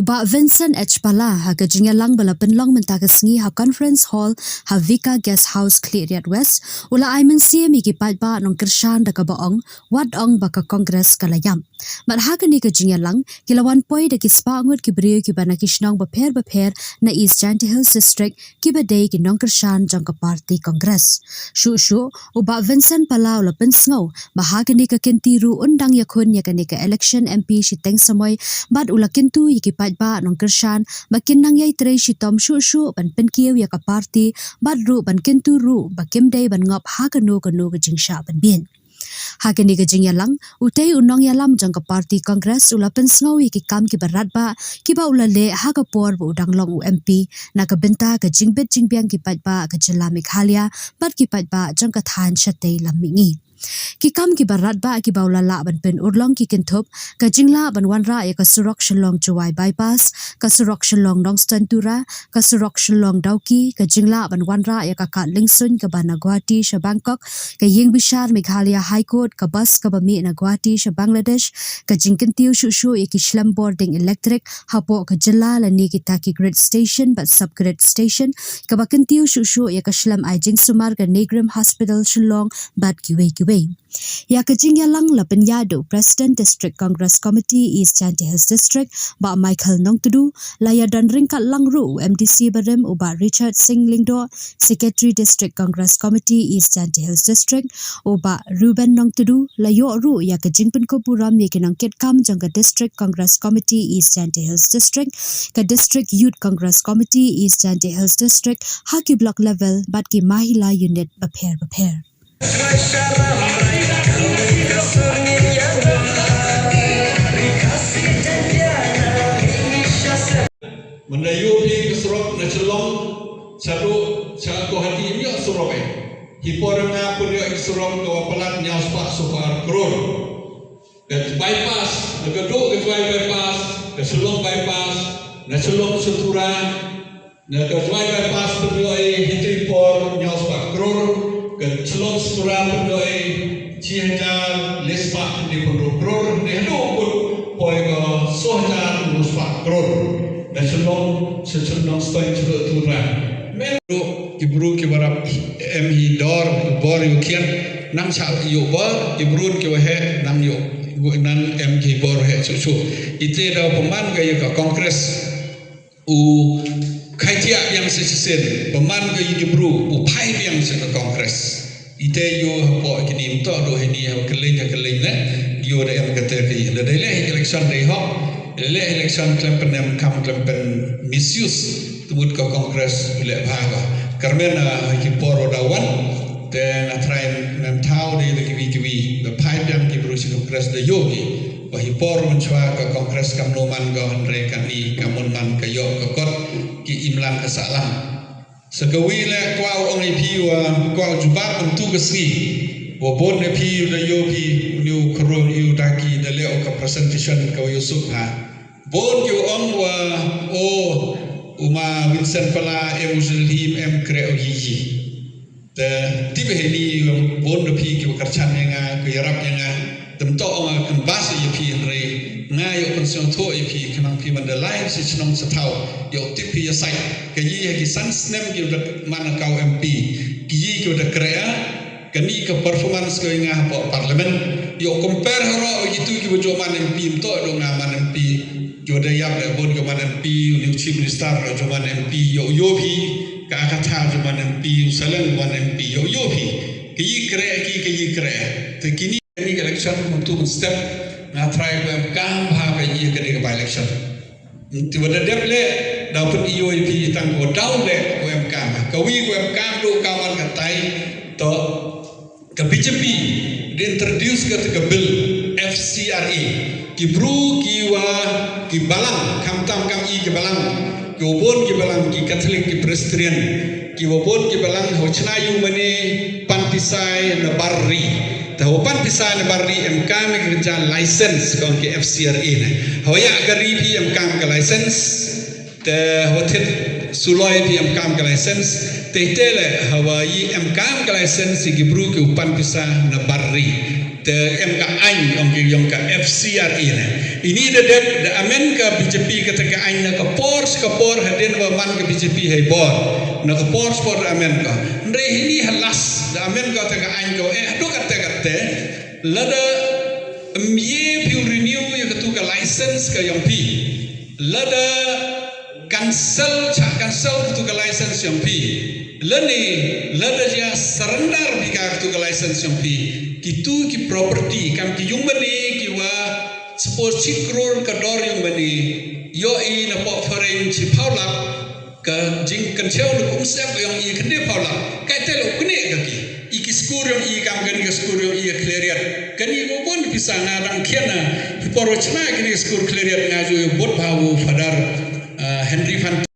Uba Vincent H. Pala ha kajingalang bala penlong mentagasngi ha conference hall ha Vika Guest House Cleariat West ula aiman siami ki patba nong kershan da kabaong wad ong baka kongres kalayam. Mat ha kani kajingalang kilawan poi da kispa angut ki brio ki bana kishnong baper na East Janty Hills District ki badai ki nong kershan jang ka party kongres. Shu uba Vincent Pala ula pensngau mahagani ka kintiru undang yakun yakani ka election MP shiteng samoy bad ula kintu yiki ba nong kershan makin nang yai trei shitom shu ban penkieu ya ka party badru ban kintu ru bakim dei ban ngop ha kanu ka jingsha ban bin hakani ka jingyalang utei unong yalam jang ka party congress ula pensngau ki kam ki barat ba ki ba ula le ha ka por bu dang long MP na ka benta ka jingbet jingbiang ki ba ka jela Meghalaya bad ki ba jang ka than chatei lamingi ki kam ki barat ba ki baula la ban pen urlong ki kinthop ka jingla ban wanra ya ka surok shalong chuwai bypass ka surok shalong Nongstan Tura ka surok shalong Dauki ka jingla ban wanra ya ka Lingsun ka bana Guwahati sha Bangkok ka Ying Bishar Meghalaya High Court ka bus ka bami na Guwahati sha Bangladesh ka jingkentiu shu ya ki shlam boarding electric hapo ka jela la ni ki taki grid station but subgrid station ka bakentiu shu ya ka shlam ai jing sumar ka Negrim Hospital Shillong bat ki ya kajingyalang la penyado President District Congress Committee East Janty Hills District ba Michael Nongtudu laya dan ringkat langru MDC Barem uba Richard Singh Lingdo Secretary District Congress Committee East Janty Hills District uba Ruben Nongtudu layo ru ya kajingpen ko puram ya kinangkit kam jangka District Congress Committee East Janty Hills District ka District Youth Congress Committee East Janty Hills District haki block level bat ki mahila unit baper Menayuhi keserok na celong satu satu hati ini serok hiporna pun dia serok ke wapalat nyas pak sufar kron ke bypass negeduk ke bypass ke celong bypass na celong setura na ke bypass pun dia hitipor nyas pak kron ke celong setura pun dia cihajar lespak di pun kron ni lu pun poi ke sohjar luspak kron dan selong stoi tura ibru ki barap MH dor bor yu kian nam sa yu bor ibru ki wahe nam yu nan MG bor he su ite da peman ga ka kongres u khaitia yang sesen peman ga ibru u pai yang se kongres ite yu po kini to do heni keleng na yu da em kata ki da le election dei ho election klempen kam klempen misuse tubut ke kongres ule bhaga karmena ki poro dawan te na train mem tau de kiwi the pipe yang ki brusi kongres de yogi wa hi poro menchwa ke kongres kam noman go andre kani kamun man ke yo ke kot ki imlang kesalam segawi le kwau ong ipi wa kwau jubar untu kesri wa bon ne pi de yogi new kro yu daki de le ka presentation ka yusuf ha bon yu on wa o uma Vincent Pala Uzulhim kreo yiji te tibe heli bon de pi ki karchan nga ko yarap nga temto nga kan bas ye pi re nga yo konsion to ye pi kanang pi man de line si chnong satau yo tipi ya sai ke yi ki sansnem ki man ka MP ki yi ki de krea kani ke performance ko nga po parlimen yo compare haro itu ki bojo man MP to do nga man MP yo da yap le bon ko man MP new chief minister jo man MP yo pi ka kata jo man MP salang man MP yo pi ki yi kre te kini ni election untuk step na try ko kam ha ka yi ke by election ti wada deple da pun pi tang ko down le ko kam ka wi ko kam do kawan katai to ke BJP di introduce ke bill FCRA ki bru ki wa ki balang kam tam kam i ki balang ki obon ki balang ki Catholic ki Presbyterian ki obon ki balang ho chnayu mani panpisai na barri ta ho panpisai na barri em kam ki jan license kon ki FCRA na ho ya gari pi em kam ka license te ho thet suloi pi em kam ka license te tele hawaii em kam ka license ki bru ki panpisai na barri te MK Ain yang ke FCRI na ini de amen ka BJP ka te ka Ain na ka por hadin wa man ka BJP hai bor na ka por amen ka ndre ini halas de amen ka te ka Ain ka do ka te lada mye piu renew ya ka tu ka license ka yang pi lada cancel tu ka license yang pi lada ya surrender bika tu ka license yang pi kitu ki property kam ki yung bani ki wa suppose 10 crore ka dor yung bani yo i na po foreign chi paulak ka jing kan cheu lu kum sep yang i kene paulak ka te lo kene ka ki i ki skur yung i kam kan ki skur yung i cleariat kan i go bon bisa ngadang kiana poro chna kene skur cleariat ngaju bot bawu fadar Henry Van